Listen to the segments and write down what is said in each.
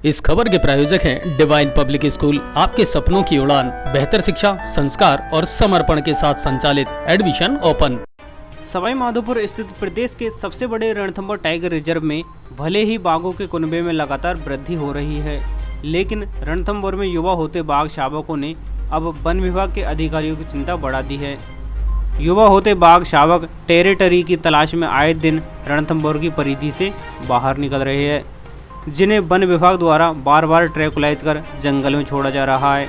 इस खबर के प्रायोजक हैं डिवाइन पब्लिक स्कूल। आपके सपनों की उड़ान, बेहतर शिक्षा, संस्कार और समर्पण के साथ संचालित। Admission open. सवाई माधोपुर स्थित प्रदेश के सबसे बड़े रणथंभौर टाइगर रिजर्व में भले ही बाघों के कुनबे में लगातार वृद्धि हो रही है, लेकिन रणथंभौर में युवा होते बाघ शावकों ने अब वन विभाग के अधिकारियों की चिंता बढ़ा दी है। युवा होते बाघ शावक टेरिटरी की तलाश में आए दिन रणथंभौर की परिधि से बाहर निकल रहे हैं, जिन्हें वन विभाग द्वारा बार बार ट्रैकुलाइज कर जंगल में छोड़ा जा रहा है।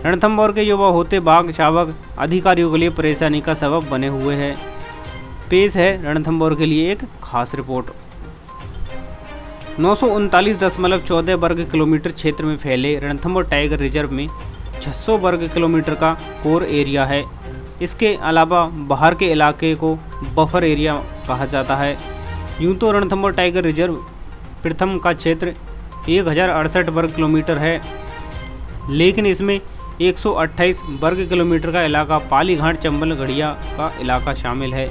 रणथंभौर के युवा होते बाघ शावक अधिकारियों के लिए परेशानी का सबब बने हुए हैं। पेश है रणथंभौर के लिए एक खास रिपोर्ट। 939.14 वर्ग किलोमीटर क्षेत्र में फैले रणथंभौर टाइगर रिजर्व में 600 वर्ग किलोमीटर का कोर एरिया है। इसके अलावा बाहर के इलाके को बफर एरिया कहा जाता है। यूं तो रणथंभौर टाइगर रिजर्व प्रथम का क्षेत्र 1068 वर्ग किलोमीटर है, लेकिन इसमें 128 वर्ग किलोमीटर का इलाका पाली घाट चंबल गढ़िया का इलाका शामिल है।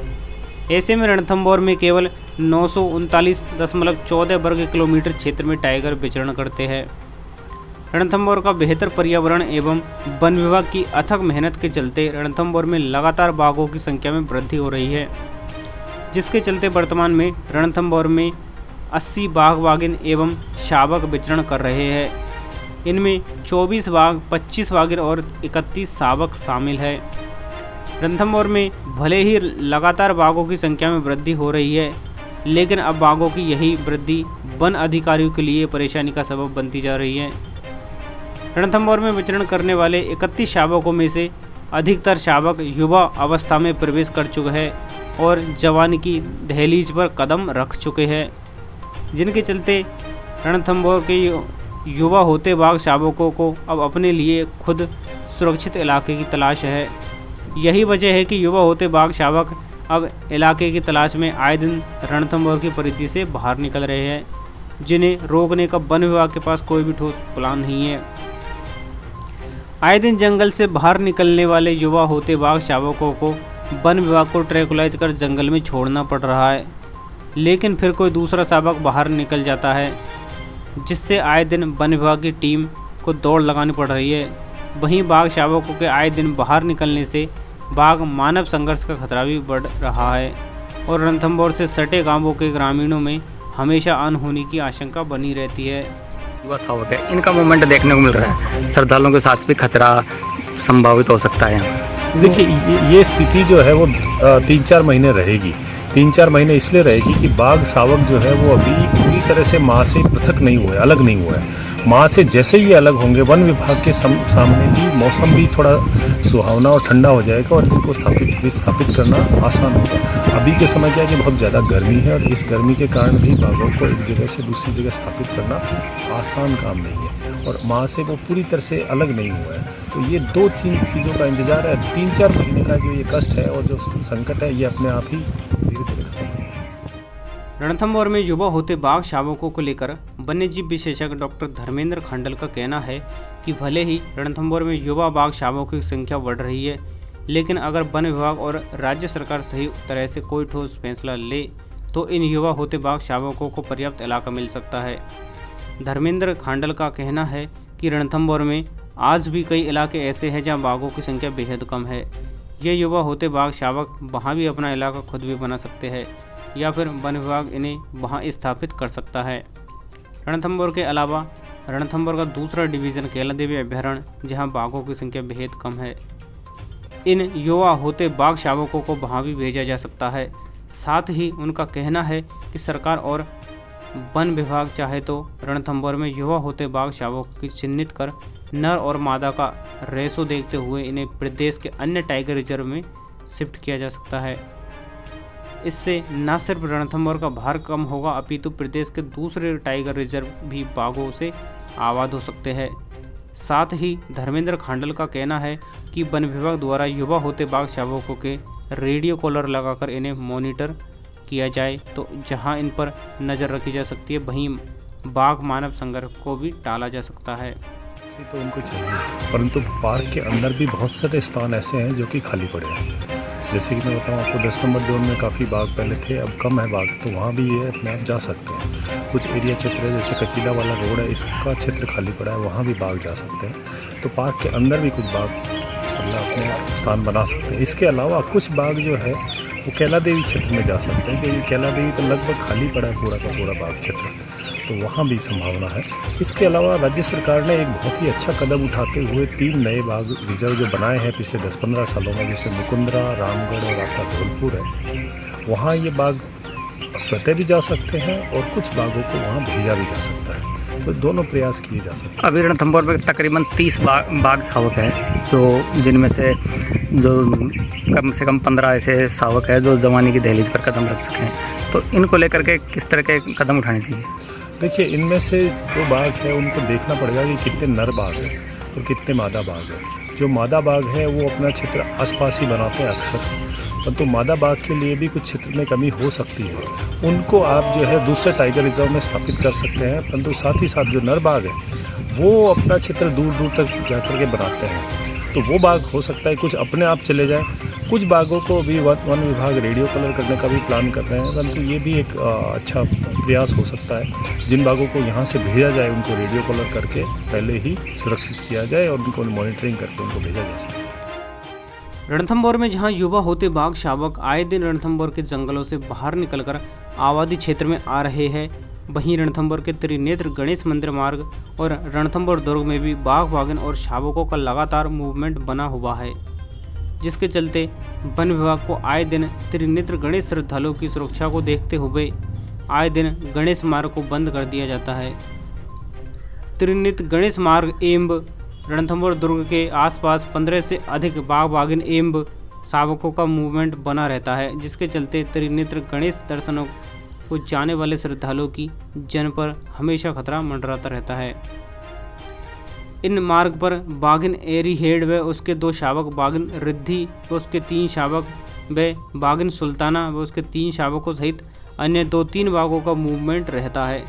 ऐसे में रणथंभौर में केवल 939.14 वर्ग किलोमीटर क्षेत्र में टाइगर विचरण करते हैं। रणथंभौर का बेहतर पर्यावरण एवं वन विभाग की अथक मेहनत के चलते रणथंभौर में लगातार बाघों की संख्या में वृद्धि हो रही है, जिसके चलते वर्तमान में रणथंभौर में 80 बाघ बाघिन एवं शावक विचरण कर रहे हैं। इनमें 24 बाघ, 25 बाघिन और 31 शावक शामिल है। रणथंभौर में भले ही लगातार बाघों की संख्या में वृद्धि हो रही है, लेकिन अब बाघों की यही वृद्धि वन अधिकारियों के लिए परेशानी का सबब बनती जा रही है। रणथंभौर में विचरण करने वाले 31 शावकों में से अधिकतर शावक युवा अवस्था में प्रवेश कर चुके हैं और जवानी की दहलीज पर कदम रख चुके हैं, जिनके चलते रणथंभौर के युवा होते बाघ शावकों को अब अपने लिए खुद सुरक्षित इलाके की तलाश है। यही वजह है कि युवा होते बाघ शावक अब इलाके की तलाश में आए दिन रणथंभौर की परिधि से बाहर निकल रहे हैं, जिन्हें रोकने का वन विभाग के पास कोई भी ठोस प्लान नहीं है। आए दिन जंगल से बाहर निकलने वाले युवा होते बाघ शावकों को वन विभाग को ट्रैकुलाइज कर जंगल में छोड़ना पड़ रहा है, लेकिन फिर कोई दूसरा शावक बाहर निकल जाता है, जिससे आए दिन वन विभाग की टीम को दौड़ लगानी पड़ रही है। वहीं बाघ शावकों के आए दिन बाहर निकलने से बाघ मानव संघर्ष का खतरा भी बढ़ रहा है और रणथंभौर से सटे गांवों के ग्रामीणों में हमेशा अनहोनी की आशंका बनी रहती है। युवा शावक है, इनका मूवमेंट देखने को मिल रहा है। श्रद्धालुओं के साथ भी खतरा संभावित हो सकता है। देखिए, ये स्थिति जो है वो 3-4 महीने रहेगी। 3-4 महीने इसलिए रहेगी कि बाघ शावक जो है वो अभी पूरी तरह से माँ से पृथक नहीं हुआ है, अलग नहीं हुआ है। माँ से जैसे ही अलग होंगे, वन विभाग के सामने भी मौसम भी थोड़ा सुहावना और ठंडा हो जाएगा और इनको स्थापित करना आसान होगा। अभी के समय क्या है कि बहुत ज़्यादा गर्मी है और इस गर्मी के कारण भी बाघों को एक जगह से दूसरी जगह स्थापित करना आसान काम नहीं है और माँ से वो पूरी तरह से अलग नहीं हुआ है। तो ये 2-3 चीज़ों का इंतज़ार है। 3-4 महीने का जो ये कष्ट है और जो संकट है, ये अपने आप ही धीरे धीरे खत्म होगा। रणथंभौर में युवा होते बाघ शावकों को लेकर वन्यजीव विशेषज्ञ डॉक्टर धर्मेंद्र खांडल का कहना है कि भले ही रणथंभौर में युवा बाघ शावकों की संख्या बढ़ रही है, लेकिन अगर वन विभाग और राज्य सरकार सही तरह से कोई ठोस फैसला ले तो इन युवा होते बाघ शावकों को पर्याप्त इलाका मिल सकता है। धर्मेंद्र खांडल का कहना है कि रणथंभौर में आज भी कई इलाके ऐसे हैं जहां बाघों की संख्या बेहद कम है। ये युवा होते बाघ शावक वहां भी अपना इलाका खुद भी बना सकते हैं या फिर वन विभाग इन्हें वहां स्थापित कर सकता है। रणथंभौर के अलावा रणथंभौर का दूसरा डिवीज़न कैलादेवी अभयारण्य, जहां बाघों की संख्या बेहद कम है, इन युवा होते बाघ शावकों को वहां भी भेजा जा सकता है। साथ ही उनका कहना है कि सरकार और वन विभाग चाहे तो रणथंभौर में युवा होते बाघ शावकों की चिन्हित कर नर और मादा का रेशो देखते हुए इन्हें प्रदेश के अन्य टाइगर रिजर्व में शिफ्ट किया जा सकता है। इससे न सिर्फ रणथंभौर का भार कम होगा, अपितु प्रदेश के दूसरे टाइगर रिजर्व भी बाघों से आबाद हो सकते हैं। साथ ही धर्मेंद्र खांडल का कहना है कि वन विभाग द्वारा युवा होते बाघ शावकों के रेडियो कॉलर लगाकर इन्हें मॉनिटर किया जाए तो जहां इन पर नज़र रखी जा सकती है, वहीं बाघ मानव संघर्ष को भी टाला जा सकता है। तो उनको चाहिए, परंतु पार्क के अंदर भी बहुत सारे स्थान ऐसे हैं जो कि खाली पड़े हैं। जैसे कि मैं बताऊँ आपको, 10 नंबर जोन में काफ़ी बाघ पहले थे, अब कम है बाघ, तो वहाँ भी ये अपने आप जा सकते हैं। कुछ एरिया क्षेत्र है जैसे कचीला वाला रोड है, इसका क्षेत्र खाली पड़ा है, वहाँ भी बाघ जा सकते हैं। तो पार्क के अंदर भी कुछ बाघ अपने स्थान बना सकते हैं। इसके अलावा कुछ बाघ जो है वो कैला देवी क्षेत्र में जा सकते हैं, क्योंकि कैला देवी तो लगभग खाली पड़ा है पूरा का पूरा बाघ क्षेत्र, तो वहाँ भी संभावना है। इसके अलावा राज्य सरकार ने एक बहुत ही अच्छा कदम उठाते हुए 3 नए बाघ रिजर्व जो बनाए हैं पिछले 10-15 सालों में, जिसमें मुकुंदरा, रामगढ़ और आपका धौलपुर है। वहाँ ये बाघ स्वतः भी जा सकते हैं और कुछ बाघों को वहाँ भेजा भी जा सकता है, तो दोनों प्रयास किए जा सकते हैं। अभी रणथंभौर में तकरीबन 30 बाघ शावक हैं, जो जिनमें से जो कम से कम 15 ऐसे शावक हैं जो जवानी की दहलीज पर कदम रख सकें। तो इनको लेकर के किस तरह के कदम उठाने चाहिए? देखिए, इनमें से जो बाघ है उनको देखना पड़ेगा कि कितने नर बाघ हैं और कितने मादा बाघ हैं। जो मादा बाघ है वो अपना क्षेत्र आसपास ही बनाते हैं अक्सर, परंतु मादा बाघ के लिए भी कुछ क्षेत्र में कमी हो सकती है। उनको आप जो है दूसरे टाइगर रिजर्व में स्थापित कर सकते हैं, परंतु साथ ही साथ जो नर बाघ है वो अपना क्षेत्र दूर दूर तक जाकर के बनाते हैं। तो वो बाघ हो सकता है कुछ अपने आप चले जाएं, कुछ बाघों को भी वन विभाग रेडियो कलर करने का भी प्लान कर रहे हैं, परंतु ये भी एक अच्छा प्रयास हो सकता है। जिन बाघों को यहाँ से भेजा जाए उनको रेडियो कलर करके पहले ही सुरक्षित किया जाए और उनको मॉनिटरिंग करके उनको भेजा जा सके। रणथंभौर में जहां युवा होते बाघ शावक आए दिन रणथंभौर के जंगलों से बाहर निकलकर आबादी क्षेत्र में आ रहे हैं, वहीं रणथंभौर के त्रिनेत्र गणेश मंदिर मार्ग और रणथंभौर दुर्ग में भी बाघ बाघिन और शावकों का लगातार मूवमेंट बना हुआ है, जिसके चलते वन विभाग को आए दिन त्रिनेत्र गणेश श्रद्धालुओं की सुरक्षा को देखते हुए आए दिन गणेश मार्ग को बंद कर दिया जाता है। त्रिनेत्र गणेश मार्ग एवं रणथंभौर दुर्ग के आसपास 15 से अधिक बाघ बाघिन एवं शावकों का मूवमेंट बना रहता है, जिसके चलते त्रिनेत्र गणेश दर्शनों को जाने वाले श्रद्धालुओं की जन पर हमेशा खतरा मंडराता रहता है। इन मार्ग पर बाघिन एरी हेड व उसके 2 शावक, बाघिन रिद्धि व उसके 3 शावक व बाघिन सुल्ताना व उसके 3 शावकों सहित अन्य 2-3 बाघों का मूवमेंट रहता है।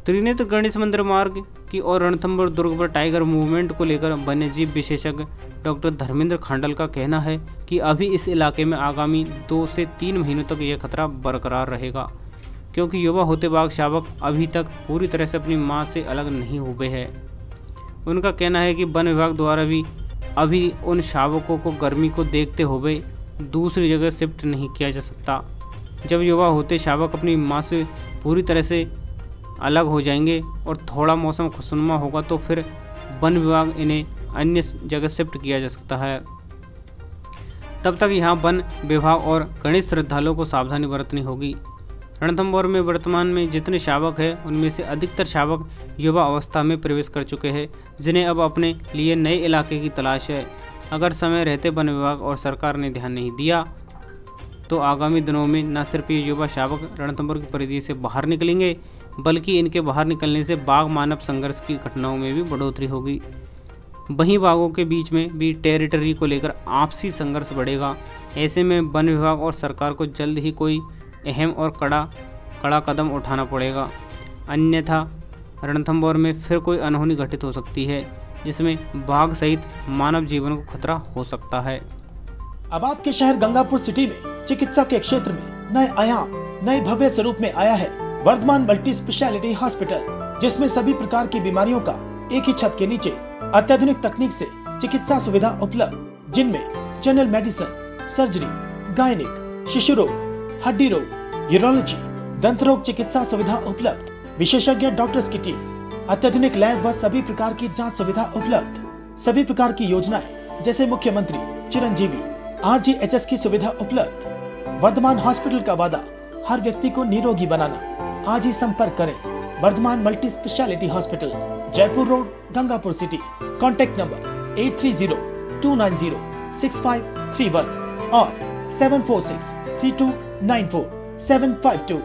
त्रिनेत्र गणेश मंदिर मार्ग की और रणथंभौर दुर्ग पर टाइगर मूवमेंट को लेकर वन्यजीव विशेषज्ञ डॉक्टर धर्मेंद्र खांडल का कहना है कि अभी इस इलाके में आगामी 2 से 3 महीनों तक यह खतरा बरकरार रहेगा, क्योंकि युवा होते बाघ शावक अभी तक पूरी तरह से अपनी मां से अलग नहीं हुए हैं। उनका कहना है कि वन विभाग द्वारा भी अभी उन शावकों को गर्मी को देखते हुए दूसरी जगह शिफ्ट नहीं किया जा सकता। जब युवा होते शावक अपनी मां से पूरी तरह से अलग हो जाएंगे और थोड़ा मौसम खुशनुमा होगा तो फिर वन विभाग इन्हें अन्य जगह शिफ्ट किया जा सकता है। तब तक यहाँ वन विभाग और गणेश श्रद्धालुओं को सावधानी बरतनी होगी। रणथंभौर में वर्तमान में जितने शावक हैं उनमें से अधिकतर शावक युवा अवस्था में प्रवेश कर चुके हैं, जिन्हें अब अपने लिए नए इलाके की तलाश है। अगर समय रहते वन विभाग और सरकार ने ध्यान नहीं दिया तो आगामी दिनों में न सिर्फ ये युवा शावक रणथंभौर की परिधि से बाहर निकलेंगे, बल्कि इनके बाहर निकलने से बाघ मानव संघर्ष की घटनाओं में भी बढ़ोतरी होगी। वहीं बाघों के बीच में भी टेरिटरी को लेकर आपसी संघर्ष बढ़ेगा। ऐसे में वन विभाग और सरकार को जल्द ही कोई अहम और कड़ा कदम उठाना पड़ेगा, अन्यथा रणथंभौर में फिर कोई अनहोनी घटित हो सकती है, जिसमें बाघ सहित मानव जीवन को खतरा हो सकता है। अब आपके शहर गंगापुर सिटी में चिकित्सा के क्षेत्र में नए आयाम, नए भव्य स्वरूप में आया है वर्धमान मल्टी स्पेशलिटी हॉस्पिटल, जिसमें सभी प्रकार की बीमारियों का एक ही छत के नीचे अत्याधुनिक तकनीक से चिकित्सा सुविधा उपलब्ध, जिनमें जनरल मेडिसिन, सर्जरी, गायनिक, शिशु रोग, हड्डी रोग, यूरोलॉजी, दंत रोग चिकित्सा सुविधा उपलब्ध, विशेषज्ञ डॉक्टर्स की टीम, अत्याधुनिक लैब व सभी प्रकार की जांच सुविधा उपलब्ध, सभी प्रकार की योजनाएं जैसे मुख्यमंत्री चिरंजीवी RGHS की सुविधा उपलब्ध। वर्धमान हॉस्पिटल का वादा हर व्यक्ति को निरोगी बनाना। आज ही संपर्क करें Vardhman multi speciality hospital, Jaipur road, Gangapur city. Contact number 8302906531 और 7463294752।